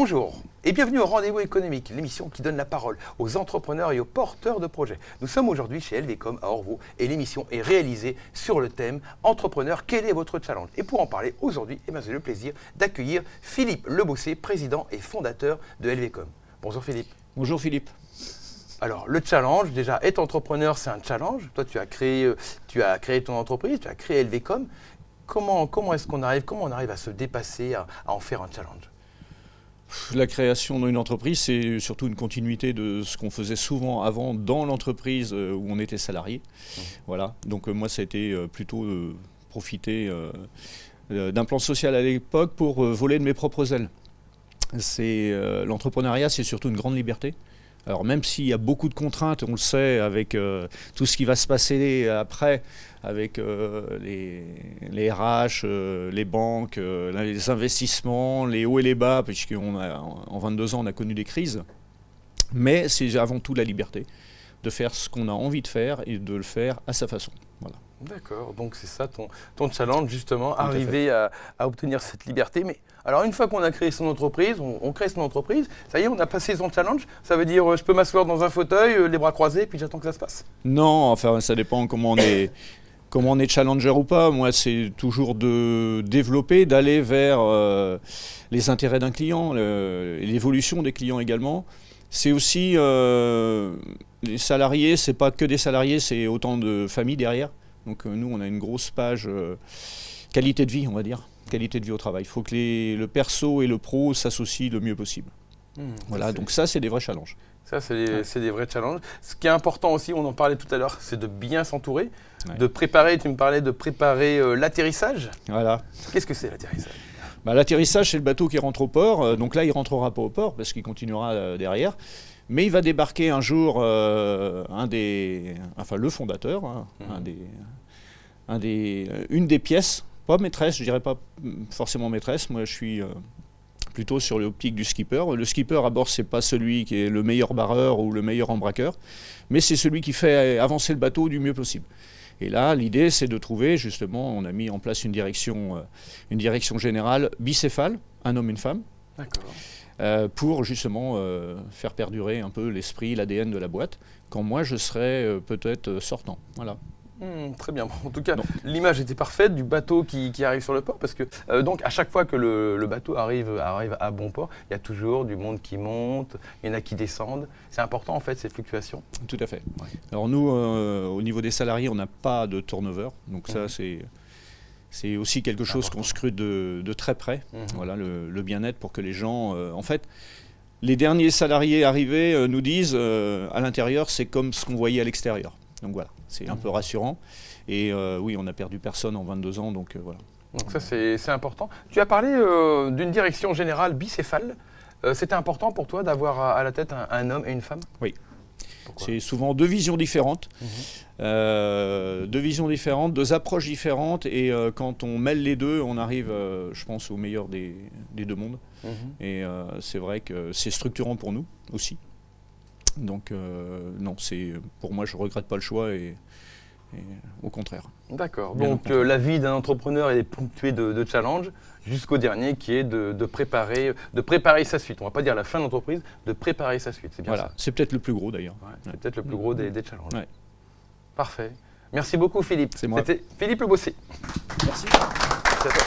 Bonjour et bienvenue au Rendez-vous économique, l'émission qui donne la parole aux entrepreneurs et aux porteurs de projets. Nous sommes aujourd'hui chez LVcom à Orvaux et l'émission est réalisée sur le thème « Entrepreneur, quel est votre challenge ?» Et pour en parler aujourd'hui, j'ai le plaisir d'accueillir Philippe Lebossé, président et fondateur de LVcom. Bonjour Philippe. Bonjour Philippe. Alors le challenge, déjà être entrepreneur c'est un challenge. Toi tu as créé ton entreprise, tu as créé LVcom. Comment on arrive à se dépasser, à en faire un challenge? La création d'une entreprise, c'est surtout une continuité de ce qu'on faisait souvent avant dans l'entreprise où on était salarié. Voilà. Donc moi, ça a été plutôt profiter d'un plan social à l'époque pour voler de mes propres ailes. L'entrepreneuriat, c'est surtout une grande liberté. Alors même s'il y a beaucoup de contraintes, on le sait, avec tout ce qui va se passer après, avec les RH, les banques, les investissements, les hauts et les bas, puisqu'en 22 ans, on a connu des crises. Mais c'est avant tout la liberté de faire ce qu'on a envie de faire et de le faire à sa façon. Voilà. D'accord, donc c'est ça ton challenge justement, arriver à obtenir cette liberté. Mais alors une fois qu'on a créé son entreprise, on crée son entreprise, ça y est, on a passé son challenge, ça veut dire je peux m'asseoir dans un fauteuil, les bras croisés, puis j'attends que ça se passe? Non, enfin ça dépend comment on est challenger ou pas. Moi c'est toujours de développer, d'aller vers les intérêts d'un client, l'évolution des clients également. C'est aussi les salariés, c'est pas que des salariés, c'est autant de familles derrière. Donc nous, on a une grosse page qualité de vie, on va dire, qualité de vie au travail. Il faut que le perso et le pro s'associent le mieux possible. Voilà, donc ça, c'est des vrais challenges. Ça, c'est des vrais challenges. Ce qui est important aussi, on en parlait tout à l'heure, c'est de bien s'entourer, de préparer, tu me parlais de préparer l'atterrissage. Voilà. Qu'est-ce que c'est l'atterrissage? L'atterrissage, c'est le bateau qui rentre au port. Donc là, il ne rentrera pas au port parce qu'il continuera derrière. Mais il va débarquer un jour le fondateur, une des pièces, pas maîtresse, je dirais pas forcément maîtresse, moi je suis plutôt sur l'optique du skipper. Le skipper à bord, c'est pas celui qui est le meilleur barreur ou le meilleur embraqueur, mais c'est celui qui fait avancer le bateau du mieux possible. Et là, l'idée, c'est de trouver, justement, on a mis en place une direction générale bicéphale, un homme, une femme. D'accord. Pour justement faire perdurer un peu l'esprit, l'ADN de la boîte, quand moi je serai peut-être sortant. Voilà. Très bien. En tout cas, l'image était parfaite du bateau qui arrive sur le port, parce que donc à chaque fois que le bateau arrive à bon port, il y a toujours du monde qui monte, il y en a qui descendent. C'est important en fait cette fluctuation. Tout à fait. Ouais. Alors nous, au niveau des salariés, on n'a pas de turnover, donc ça c'est aussi quelque chose qu'on scrute de très près, voilà, le bien-être pour que les gens... en fait, les derniers salariés arrivés nous disent à l'intérieur, c'est comme ce qu'on voyait à l'extérieur. Donc voilà, c'est un peu rassurant. Et oui, on n'a perdu personne en 22 ans, donc voilà. Donc ça, c'est important. Tu as parlé d'une direction générale bicéphale. C'était important pour toi d'avoir à la tête un homme et une femme? Oui. C'est souvent deux visions différentes, deux approches différentes, et quand on mêle les deux, on arrive, je pense, au meilleur des deux mondes. Et c'est vrai que c'est structurant pour nous aussi. Donc non, pour moi, je ne regrette pas le choix, et au contraire. D'accord. Donc la vie d'un entrepreneur est ponctuée de challenges, jusqu'au dernier qui est de préparer sa suite. On ne va pas dire la fin de l'entreprise, de préparer sa suite. C'est bien ça. C'est peut-être le plus gros d'ailleurs. Ouais, c'est peut-être le plus gros des challenges. Ouais. Parfait. Merci beaucoup Philippe. C'est moi. C'était Philippe Lebossé. Merci. Merci à toi.